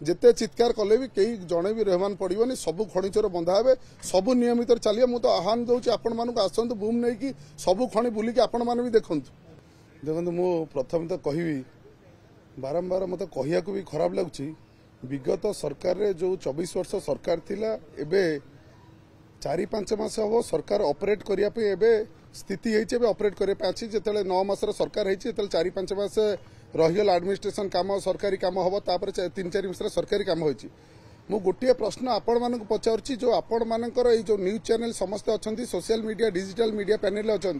जिते चित्कार कले भी कई जड़े भी रहमान पड़ोनी सबू खଣି चोर बंधा हे सबू नियमित चलिए मुझे आह्वान दूसरी आपण मानक आसतु बुम नहीं कि सबू खଣି बुलिकी आपण मैंने भी देखु देखो मु प्रथम तो कहि बारंबार मत कहया भी खराब लगुच विगत सरकार रे जो 24 वर्ष सरकार थिला एबे 4-5 मास हम सरकार ऑपरेट करने स्थिति होती ऑपरेट करने जिते 9 मास सरकार होती 4-5 मास रहीगल एडमिनिस्ट्रेशन काम सरकारी काम हम तापर 3-4 मास सरकारी काम होती मु गोटे प्रश्न आपण मानक पचारुछि जो आपण मानकर ए जो न्यूज चैनल समस्त अच्छा social media digital media panel अच्छा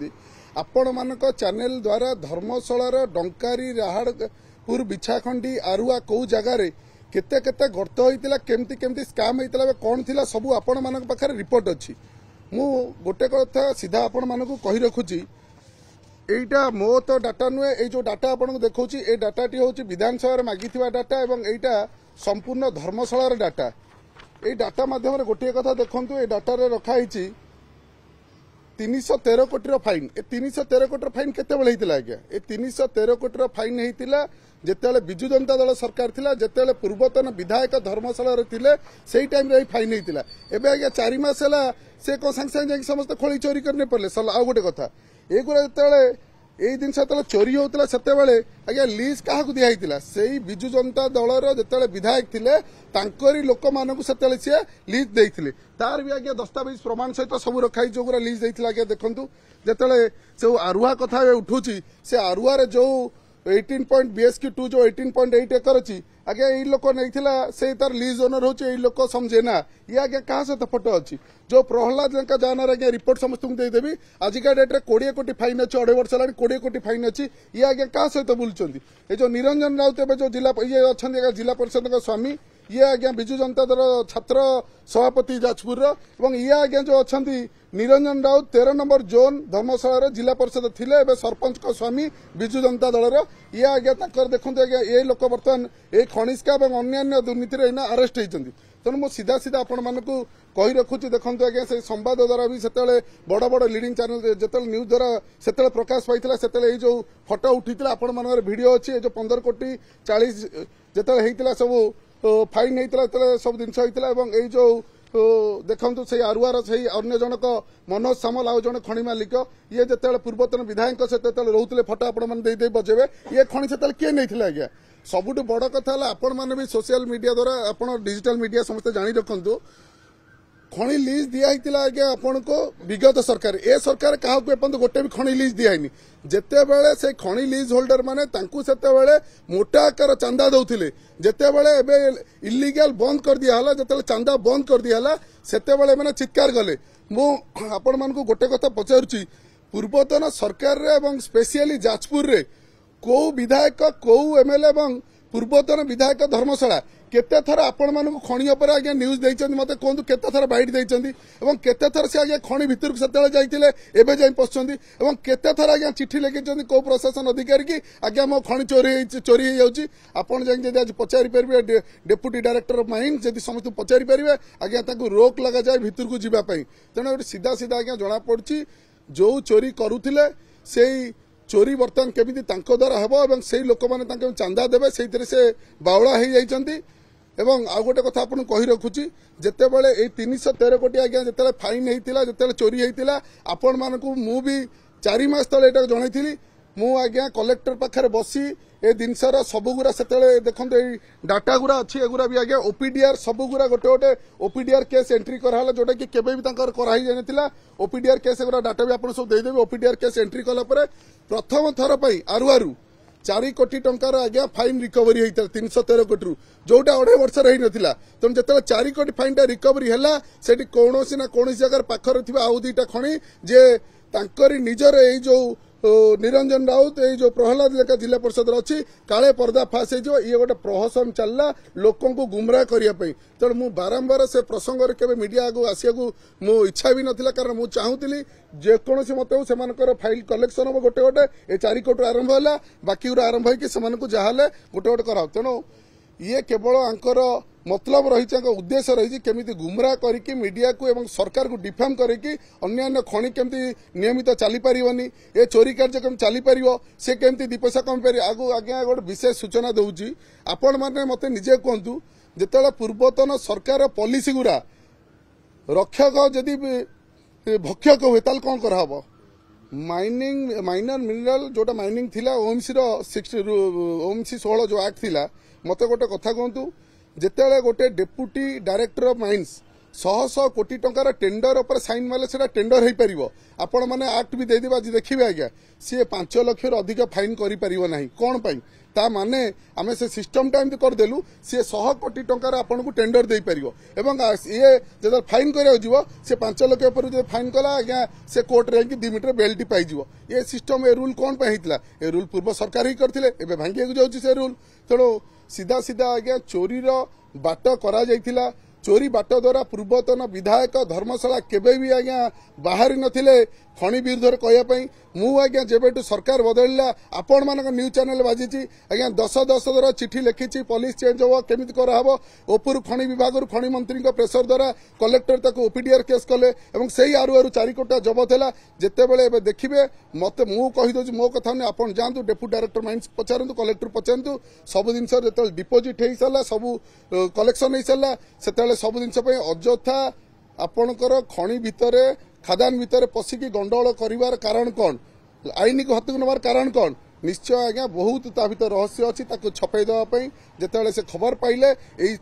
आपण मानक चैनल द्वारा धर्मशालार डंकारी राहाड़पुर बिछाखंडी आरुआ कौ जगार केते केते गर्त होइतिला केमती केमती स्कैम होइतिला कौन थिला सब आपण मानक पाखरे रिपोर्ट अछि मु गोटे कथा सीधा आपण मानक कहि रखुछि एटा मो तो डाटा नुहे ए जो डाटा आपन देखौछि ए डाटाटी होछि विधानसभा रे मागिथिबा डाटा एवं एटा संपूर्ण धर्मशालार डाटा ए डाटा माध्यम रे गोटे कथा देखंतु ए डाटा रे रखा हिछि 313 कोटी फाइन ए 313 कोटी फाइन केते बेले हितिला आज्ञा ए 313 कोटी फाइन हितिला जेतेले बिजु जनता दल सरकार थिला जेतेले पूर्वतन विधायक धर्मशाला रे थिले सेही टाइम रे फाइन हितिला एबे आज्ञा 4 मास हला से को संग संग समस्त खोली चोरी करने पड़ले आ गोटे कथा एगुरा जितेबाला यही जिन चोरी होता से आज्ञा लीज क्या दिखाई से विजु जनता दलर जिते विधायक थे तांकरी लोक मानक से सी लीज देते तार भी आज्ञा दस्तावेज प्रमाण सहित सब रखाई जो लीज देते आज्ञा देखु जिते से आरुआ कथा उठूँ से आरुआ जो 18 BSQ 2 जो 18.8 एकर अच्छी आज्ञा यही लोक नहीं से तार लीज ओनर हो लोक समझे ना ये आज्ञा क्या सहित फोटो अच्छी जो प्रहलाद लेंका जानर आज्ञा रिपोर्ट समस्त देदेवी आजिका डेट्रे 20 कोटी फाइन अच्छी 2.5 वर्ष है 20 कोटी फाइन अच्छी ये आज्ञा क्या सहित बुलूँ ये जो निरंजन राउत जो जिला ये अच्छा जिला परिषद स्वामी ये आज्ञा बिजु जनता दल छात्र सभापति जाजपुर ये आज्ञा जो अच्छा निरंजन राउत 13 नंबर जोन धर्मशाला जिला परिषद थिले सरपंच को स्वामी बिजु जनता दलर ये आज्ञा देखते आज्ञा ये लोक बर्तमान ये खनिष्का और अन्य दुर्नीति अरेस्ट होती तेणु मुझे सीधा सीधा आपण मानक कही रखुच्छी देखो आज्ञा से संवाद द्वारा भी से बड़ बड़ लिडिंग चैनल जो न्यूज द्वारा से प्रकाश पाई से जो फोटो उठी आपण मान भिडियो अच्छी जो 15 कोटी 40 जो होता सब फाइन होता सब जिन होता जो देखु से आरुआर से अन्य जनक मनोज सामल आउ जन खଣି मालिक ये जिते पूर्वतन विधायक सहित रोते फोटो आपण मैंने बजेबे ये खଣି से किए नहीं आज्ञा सबुठ बड़ कथा आपण मैंने भी सोशल मीडिया द्वारा आप डिजिटल मीडिया समस्त जानी रखु खଣି लीज दिखाई आज्ञा आपण को विगत सरकार ए सरकार क्या गोटे भी खଣି लीज दिखाई जिते बड़े से खଣି लीज होल्डर माने से मोटा आकार चांदा दौले जिते बड़े इलिगाल बंद कर दिया जिते चांदा बंद कर दिया से मैंने चित्कार कले आपण मान गोटे कथा पचारुची पूर्वतन सरकार रे स्पेशली जाजपुर रे कौ विधायक कौ एमएलए पूर्वतन विधायक धर्मशाला केते थर आपण मानक खणी उपर आज्ञा न्यूज देइछन मते कहंतु केते थर बाइट देइछन एवं केते थर से आज्ञा खणी भितर को सतेले जाइतिले एबे जाई पछछन्ती एवं केते थर आज्ञा चिट्ठी लिखिछन को प्रशासन अधिकारी की आज्ञा मो खणी चोरी हो जाउची आपण जाई जदि आज पचारि परबे डेप्यूटी डायरेक्टर ऑफ माइन जदि समस्त पचारि परबे आज्ञा ताकू रोक लगा जाय भितर को जीवा पई तेनो सीधा सीधा आज्ञा जणा पड़ची जो चोरी करूथिले सेही चोरी बर्तमान केमिति तांको द्वारा हेबो से लोक माने चांदा देबे सेइतरे से बावळा हे जाइछन्ती एवं आ गोटे कथा आपन कहि रखुची जेते बेले ए 313 कोटी आज्ञा जेते फाइन हेतिला जेते चोरी हेतिला आपण मानकू मु भी 4 मास तले एटा जणाइथिली मु आज्ञा कलेक्टर पाखरे बसी ए दिनसर सबगुरा सेते देखंत ए डाटा गुरा अछि एगुरा भी आज्ञा ओपीडीआर सबगुरा गोटे गोटे ओपीडीआर केस एंट्री कराला जोटा कि केबे भी तांकर कराई जानितिला ओपीडीआर केस एगुरा डाटा भी आपण सब देइ देबे ओपीडीआर केस एंट्री कला परे प्रथम थर पई आरुआरु 4 कोटी टंकार आज्ञा फाइन रिकवरी होता 313 कोटी रू जोटा 2.5 वर्ष रही नाला तेणु जो 4 कोटी फाइन टा रिकवरी है से कौन ना कौन जगह पाखर आउ 2टा खଣି जे तांकरी निजर ए जो निरंजन राउत ये जो प्रहलाद लेखा जिला परिषद अच्छी काले पर्दा फास हो ये गोटे प्रहसन चलला लोक गुमराह करने तेणु मु बारंबार से प्रसंग के मीडिया आगे आसिया मो इच्छा भी नाला कारण मुझे चाहूली जेकोसी मत से फाइल कलेक्शन हम गोटे गोटे ये 4 कोटी आरंभ है बाकी गुरा आरंभ होकर जहाँ गोटे गोटे कराओ तेणु ये केवल आंकर मतलब रही उद्देश्य रही केमी गुमराह करके मीडिया को एवं सरकार को डिफेम करके अन्य खଣି केमती नियमित चली पारिबनी ए चोरी कार्य केम चली पारिबो से केमती 2 पैसा कम पारि आगु आज्ञा गोटे विशेष सूचना दउची आपण माने मते निजे कहंतु ଯେତେବେଳେ ପୂର୍ବତନ ସରକାର ପଲିସି गुरा रक्षक जदि भक्षक हुए ताल कौन करहब माइनर मिनराल जोटा माइनिंग थिला ओएमसी ओएमसी 16 जो एक्ट थिला मते गोटे कथा कहतु जेतेले गोटे डेप्यूटी डायरेक्टर ऑफ माइन्स 100 कोटी टंकार टेंडर पर साइन माले सेटा टेंडर हो पार आपण मैंने एक्ट भी देदेबा आज देखिए आज्ञा सी 5 लाख अधिक फाइन कर कौन पाई ता माने आमे से सिस्टम टाइम करदेलु सी 100 कोटी टंकार आपन को टेंडर दे पारिबो एवं ये जब फाइन करियो जीवो से 5 लाख पर जो फाइन कला आज्ञा से कोर्ट रे 2 मीटर बेल्ट पाई जीवो ये सिस्टम ए रूल कौन पाई हितला ए रूल पूर्व सरकार ही करथिले एबे भांगिया को जाउची से रूल तेणु सीधा सीधा आज्ञा चोरी रो बाट करा जाइथिला चोरी बाट द्वारा पूर्वतन विधायक धर्मशाला केबे भी आज्ञा बाहरी नथिले खणी विरुद्ध कहवाई मु आज्ञा जेबेटू सरकार बदलिला आपण मानक न्यूज चैनल बाजी आज्ञा 10 द्वारा चिठी लिखी पुलिस चेंज हो केमी कराब ओपुर खणी विभाग खणी मंत्री प्रेसर द्वारा कलेक्टर ताको ओपीडीआर केस कले से आरु 4 कोटी जबत है जितेबले देखिए मत मु कहीदे मो कथा नहीं आप जातु डेप्यूटी डायरेक्टर माइन्स पचारतु कलेक्टर पचारतु सब जिन जो डिपोजिट हो सारा सब कलेक्शन हो सारा से सब जिन अଯଥା आपणकर खणी भितर खादान भितर पशिकी गंडगोल कर कारण कौन आईन को हाथ नबार कारण कौन निश्चय आज्ञा बहुत ता भीतर रहस्य अच्छी छपे देवाई जिते से खबर पाइले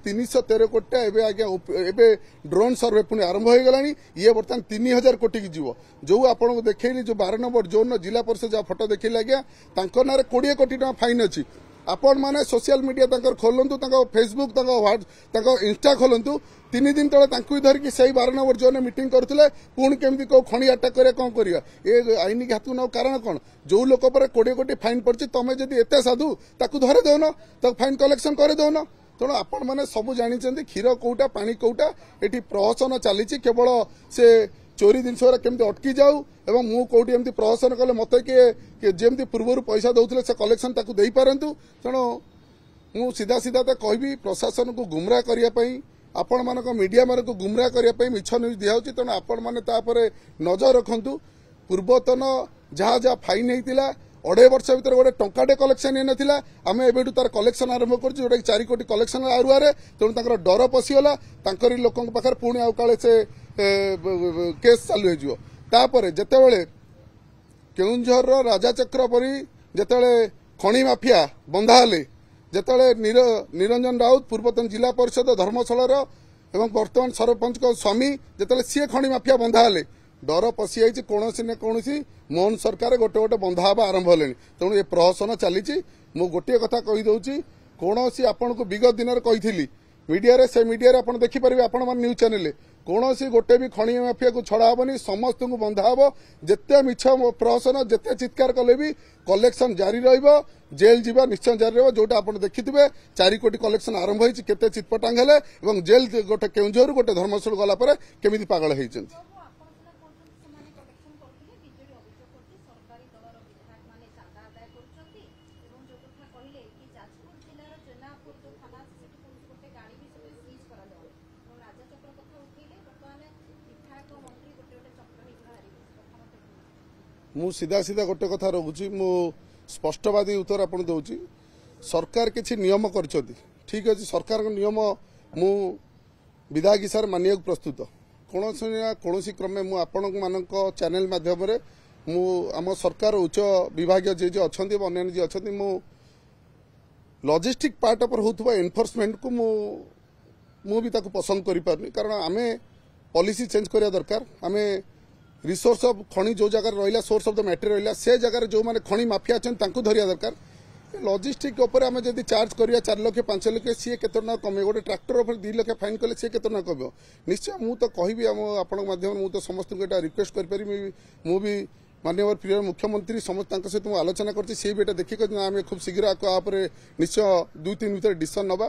313 कोटी एवं आज्ञा एवं ड्रोन सर्वे पुणी आरंभ हो गला ये बर्तमान 3000 कोटी की जीव जो आपको देखली जो 12 नंबर जोन जिला परिषद जहाँ फटो देखिले आज्ञा ना 20 कोटी टाँग फाइन अच्छी आपण माने सोशल मीडिया खोलतु फेसबुक इंस्टा खोलतु 3 दिन तले धरिकी से 12 नंबर जोन मीटिंग करते पुणी केमती कौ खणी अटैक करे कौन करिया ये आईन की हाथ को कारण कौन जो लोक पर 20 कोटी फाइन पड़ची तमें जदि एत साधु ताकू धरे दौन ताकू फाइन कलेक्शन करे दौन तेणु आपण मैंने सब जानी क्षीर कौटा पानी कौटा ये प्रहसन चली केवल से चोरी जिन केमती अटकी जाऊ एवं मु कौटी एमती प्रहसन कले मत किए जमी पूर्व पैसा दौले से कलेक्शन ताकू दे पारंतु तेणु मु सीधा सीधा तो कहबी प्रशासन को गुमराह करने आपण मानक मीडिया मानक गुमराह करने मिछ न्यूज दिखाई तेणु आपण मैंने नजर रखु पूर्वतन जहाँ जहाँ फाइन होता 2.5 वर्ष भर गोटे टंकाटे कलेक्शन हो नाला आम एवं तार कलेक्शन आरंभ कर 4 कोटी कलेक्शन आरुआरे तेणु डर पशिगला लोकों पाखे पुणी आउ काले से केस चालू होपर जितेबले केउंझर राजा चक्र परी जिते खणी माफिया बंधा हेले जिते निरंजन राउत पूर्वतन जिला परिषद धर्मशालार एवं वर्तमान सरपंच स्वामी जिते सी खणी माफिया बंधा हेले डर पशि जाइए कौन न कौन मोहन सरकार गोटे गोटे बंधा हवा आरंभ हेले तेणु ये प्रहसन चली मु गोटे कथा कहीदे कौन आपन को विगत दिन में कही मीडिया से मीडिया आप देखिपारे आपण मान न्यूज चैनल कौन गोटे भी खणी माफिया को छड़ा हेनी समस्त को बंधा हे जिते मिछ प्रहसन जिते चित्कार कले भी कलेक्शन जारी जेल जीवा निश्चय जारी रहा जोटा आप देखिथे 4 कोटी कलेक्शन आरंभ होती केते चितपटांग हेले जेल गोटे केउंझर गोटे धर्मशाला गलापर केमी पागल होती मु सीधा सीधा गोटे कथा रखुची मु स्पष्टवादी उत्तर आपन दउची सरकार किछि नियम करछथि ठीक अछि सरकार नियम मु विधायक हिसाब मानिया प्रस्तुत कौन क्रमे मु आपण मानक चैनल माध्यम रे मु आम सरकार उच्च विभाग जे अच्छी अन्य जे अच्छी मु लॉजिस्टिक पार्ट पर होतबा एनफोर्समेंट को मु भी ताको पसंद करि पारनी कारण आमे पॉलिसी चेंज करिया दरकार आमे रिसोर्स ऑफ खणी जो जगह रहा सोर्स ऑफ द मैटर रहा से जगह जो मैंने खणी माफिया अच्छा धरिया दरकार लॉजिस्टिक उपर आम जब चार्ज करिया 4 लाख 5 लाख सी केत कमे गोटे ट्रैक्टर उपर 2 लाख फाइन कले सी केत कम निश्चय मु तो कहबी आपण माध्यम मु तो समस्त को रिक्वेस्ट करि मु भी माननीय प्रिय मुख्यमंत्री समस्त सहित मुझे आलोचना करती सी भी देखिक आम खूब शीघ्र निश्चय 2-3 भितर डिसीजन नवा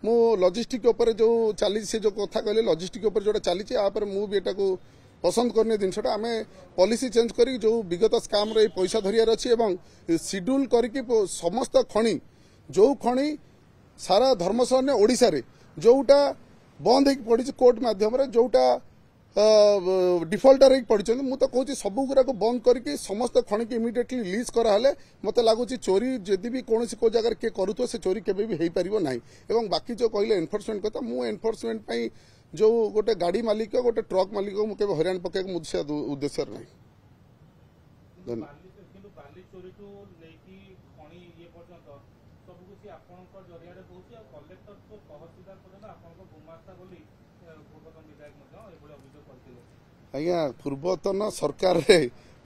मु लॉजिस्टिक उपर जो चली से जो कथा कहले लॉजिस्टिक उपर जोटा चली मु भी एटा पसंद करने जिनटा आम पॉलिसी चेंज करी जो विगत स्काम रे पैसा धरियार अच्छी एवं शेड्यूल करके समस्त खणी जो खणी सारा धर्मशाला ओडिशा रे जोटा बंद हो पड़ी कोर्ट माध्यम जोटा डिफल्टर पड़ी मु तो कहूँ सब गुराक बंद करके समस्त खଣି की इमिडिएटली लिज कराले मत लगुच चोरी जदि भी कौन को जगह किए करूँ से चोरी केवे भी हो पार ना और बाकी जो कहले एनफोर्समेंट कथा मु एनफोर्समेंट जो गोटे गाड़ी मालिक गोटे ट्रक मालिक मुझे हईराण पकड़ मुझे उद्देश्य ना आज्ञा पूर्वतन सरकार रे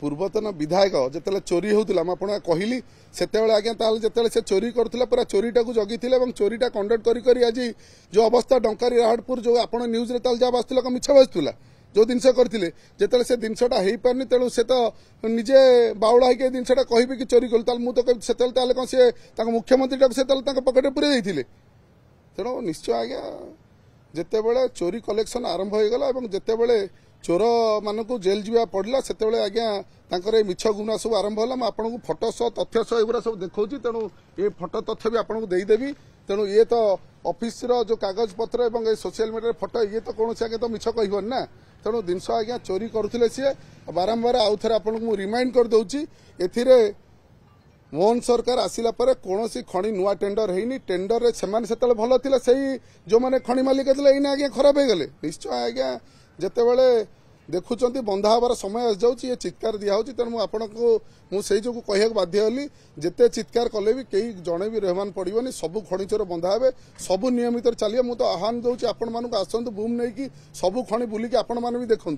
पूर्वतन विधायक जिते चोरी होता मुझे कहली से आज्ञा जिते से चोरी करुला पूरा चोरीटा को जगी चोरीटा कंडक्ट करी आज जो अवस्था डंकारी राहड़पुर जो आप न्यूज जहाँ बाजूला मिछ बाजूला जो जिनस करते जिते से जिनसा हो पारनी तेणु से तो निजे बाउला होकर जिनसा कहे कि चोरी कलु मुझे से कौन सी मुख्यमंत्री से पकेट पूरे जाते तेणु निश्चय आज्ञा जिते चोरी कलेक्शन आरंभ हो गला जिते चोर मान जेल जा पड़ा से आज्ञा मिछ गुना सब आरंभ है आपको फटो सह तथ्य सह एगुरा सब देखा तेणु ये फटो तथ्य भी आपको देदेवी तेणु ये तो ऑफिस जो कागज पत्र और सोशल मीडिया फटो ये तो कौन आगे तो मिछ कहबन ना तेणु जिनस आज्ञा चोरी करुले सी बारंबार आउ थे आपको रिमाइंड कर दूची ए मोहन सरकार आसिला पर कौन खଣି नुआ टेंडर है टेंडर से भल थी से जो मैंने खଣି मालिक थे ये आज्ञा खराब हो गले निश्चय आज्ञा जितेबले देखुं बंधा हबार समय आसी जाऊँ ये चित्कार दिया तेणु आपको से जो कह बाध्य हली जिते चित्कार कले भी कई जड़े भी रहमान पड़ोनी सबू खଣି चोर बंधा हे सबू नियमित चलिए मुझे तो आह्वान दूसरी आपण मानक आसतु बुम नहीं कि सबू खଣି बुलिकी आपण मैंने भी देखु।